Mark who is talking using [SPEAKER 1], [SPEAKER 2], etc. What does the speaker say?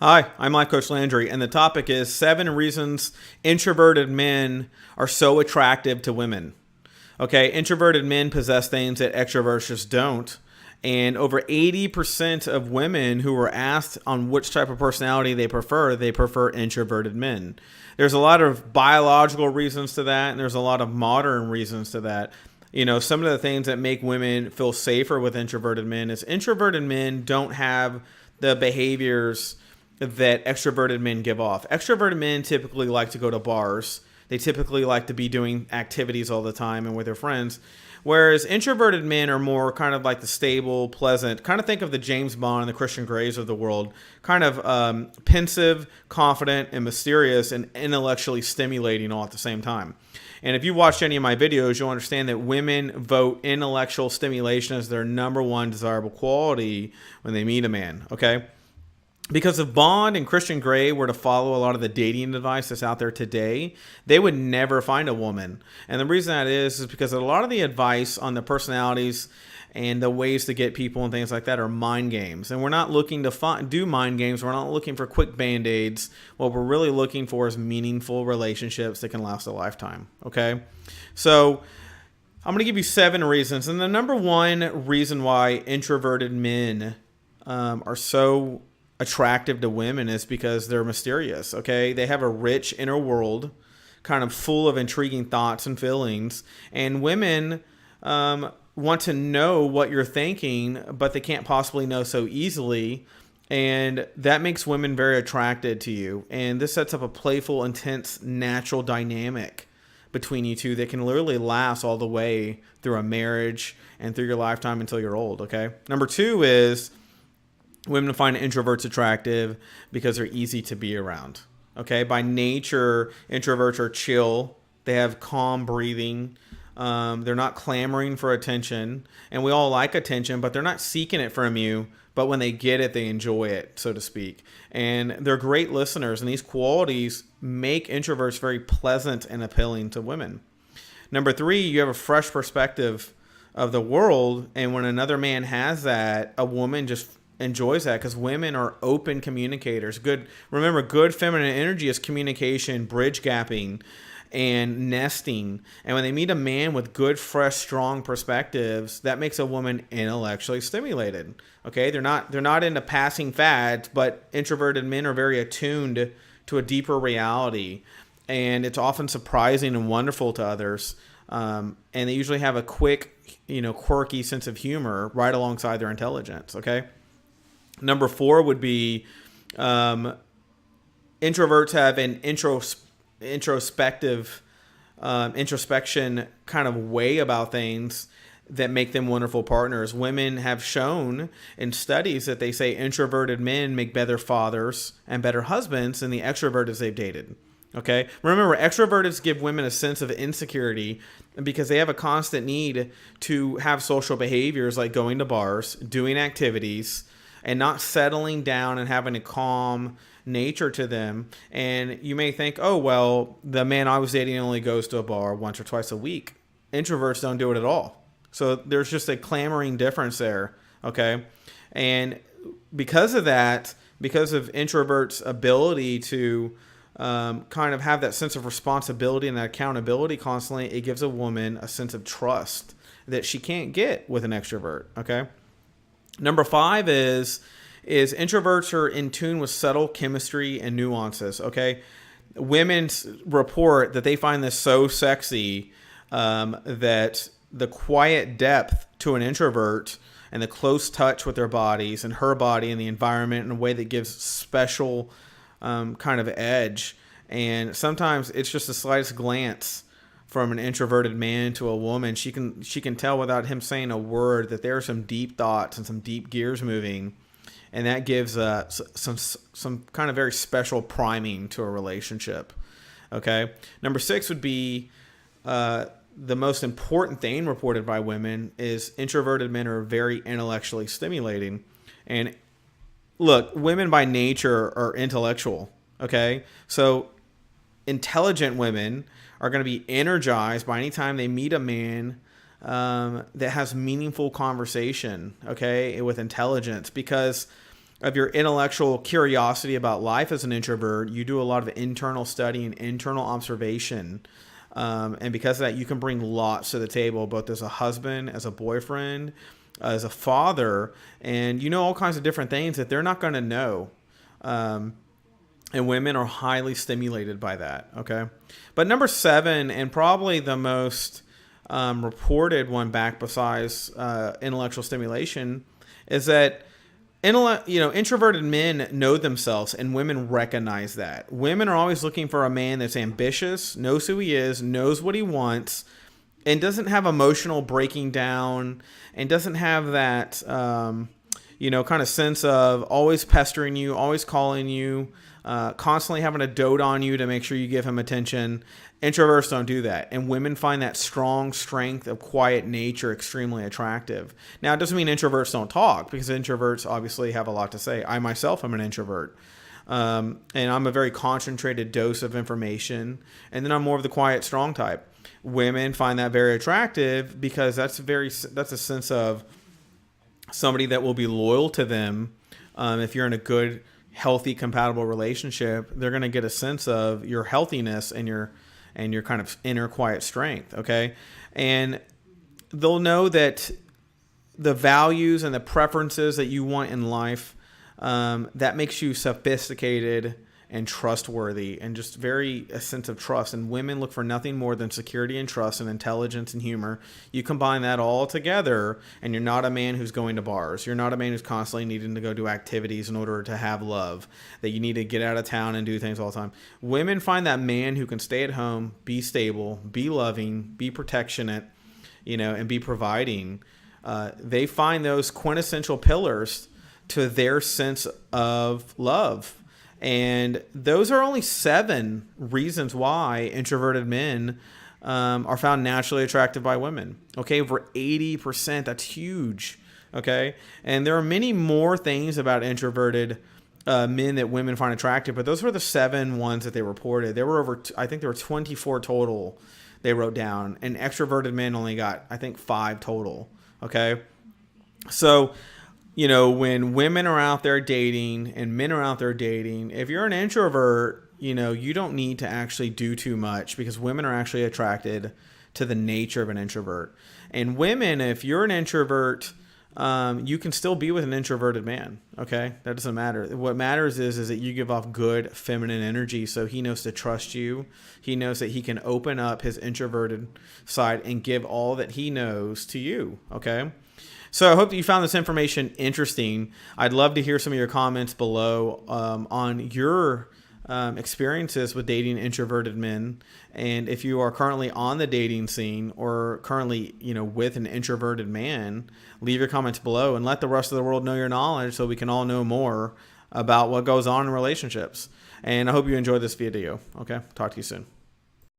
[SPEAKER 1] Hi, I'm LifeCoachLANDRY, and the topic is 7 reasons introverted men are so attractive to women. Okay, introverted men possess things that extroverts just don't. And over 80% of women who were asked on which type of personality they prefer introverted men. There's a lot of biological reasons to that, and there's a lot of modern reasons to that. Some of the things that make women feel safer with introverted men is introverted men don't have the behaviors that extroverted men give off. Extroverted men typically like to go to bars. They typically like to be doing activities all the time and with their friends. Whereas introverted men are more kind of like the stable, pleasant, kind of think of the James Bond and the Christian Greys of the world, kind of pensive, confident, and mysterious and intellectually stimulating all at the same time. And if you watched any of my videos, you'll understand that women vote intellectual stimulation as their number one desirable quality when they meet a man, okay? Because if Bond and Christian Grey were to follow a lot of the dating advice that's out there today, they would never find a woman. And the reason that is because a lot of the advice on the personalities and the ways to get people and things like that are mind games. And we're not looking to do mind games. We're not looking for quick Band-Aids. What we're really looking for is meaningful relationships that can last a lifetime. Okay? So I'm going to give you 7 reasons. And the number one reason why introverted men are so attractive to women is because they're mysterious. Okay, they have a rich inner world, kind of full of intriguing thoughts and feelings, and women want to know what you're thinking, but they can't possibly know so easily, and that makes women very attracted to you. And this sets up a playful, intense, natural dynamic between you two that can literally last all the way through a marriage and through your lifetime until you're old. Okay, number 2 is women find introverts attractive because they're easy to be around. Okay, by nature, introverts are chill. They have calm breathing. They're not clamoring for attention. And we all like attention, but they're not seeking it from you. But when they get it, they enjoy it, so to speak. And they're great listeners. And these qualities make introverts very pleasant and appealing to women. Number 3, you have a fresh perspective of the world. And when another man has that, a woman just enjoys that because women are open communicators. Remember, good feminine energy is communication, bridge gapping, and nesting. And when they meet a man with good, fresh, strong perspectives, that makes a woman intellectually stimulated. Okay, they're not into passing fads, but introverted men are very attuned to a deeper reality, and it's often surprising and wonderful to others. And they usually have a quick, quirky sense of humor right alongside their intelligence. Okay. Number 4 would be introverts have an introspection kind of way about things that make them wonderful partners. Women have shown in studies that they say introverted men make better fathers and better husbands than the extroverts they've dated. Okay. Remember, extroverts give women a sense of insecurity because they have a constant need to have social behaviors like going to bars, doing activities, and not settling down and having a calm nature to them. And you may think, oh, well, the man I was dating only goes to a bar once or twice a week. Introverts don't do it at all. So there's just a clamoring difference there, okay? And because of that, because of introverts' ability to kind of have that sense of responsibility and that accountability constantly, it gives a woman a sense of trust that she can't get with an extrovert, okay? Number 5 is introverts are in tune with subtle chemistry and nuances. Okay, women report that they find this so sexy that the quiet depth to an introvert and the close touch with their bodies and her body and the environment in a way that gives special kind of edge. And sometimes it's just the slightest glance from an introverted man to a woman, she can tell without him saying a word that there are some deep thoughts and some deep gears moving, and that gives some kind of very special priming to a relationship. Okay, number 6 would be the most important thing reported by women is introverted men are very intellectually stimulating. And look, women by nature are intellectual. Okay, so intelligent women are going to be energized by any time they meet a man that has meaningful conversation, okay, with intelligence, because of your intellectual curiosity about life as an introvert, you do a lot of internal study and internal observation. And because of that, you can bring lots to the table, both as a husband, as a boyfriend, as a father, and you know all kinds of different things that they're not going to know. And women are highly stimulated by that. Okay. But number 7, and probably the most reported one back besides intellectual stimulation, is that introverted men know themselves, and women recognize that. Women are always looking for a man that's ambitious, knows who he is, knows what he wants, and doesn't have emotional breaking down, and doesn't have that, kind of sense of always pestering you, always calling you, constantly having to dote on you to make sure you give him attention. Introverts don't do that. And women find that strong strength of quiet nature extremely attractive. Now, it doesn't mean introverts don't talk, because introverts obviously have a lot to say. I myself am an introvert. And I'm a very concentrated dose of information. And then I'm more of the quiet, strong type. Women find that very attractive because that's a sense of somebody that will be loyal to them. If you're in a good, healthy, compatible relationship, they're going to get a sense of your healthiness and your kind of inner quiet strength. Okay. And they'll know that the values and the preferences that you want in life, that makes you sophisticated and trustworthy, and just a sense of trust. And women look for nothing more than security and trust and intelligence and humor. You combine that all together, and you're not a man who's going to bars. You're not a man who's constantly needing to go do activities in order to have love, that you need to get out of town and do things all the time. Women find that man who can stay at home, be stable, be loving, be protectionate, and be providing. They find those quintessential pillars to their sense of love. And those are only 7 reasons why introverted men are found naturally attractive by women. Okay, over 80%, that's huge. Okay, and there are many more things about introverted men that women find attractive, but those were the 7 ones that they reported. There were I think there were 24 total they wrote down, and extroverted men only got, I think, 5 total. Okay, so when women are out there dating and men are out there dating, if you're an introvert, you don't need to actually do too much, because women are actually attracted to the nature of an introvert. And women, if you're an introvert, you can still be with an introverted man. Okay. That doesn't matter. What matters is that you give off good feminine energy. So he knows to trust you. He knows that he can open up his introverted side and give all that he knows to you. Okay. So I hope that you found this information interesting. I'd love to hear some of your comments below on your experiences with dating introverted men. And if you are currently on the dating scene, or currently, with an introverted man, leave your comments below and let the rest of the world know your knowledge, so we can all know more about what goes on in relationships. And I hope you enjoyed this video. Okay. Talk to you soon.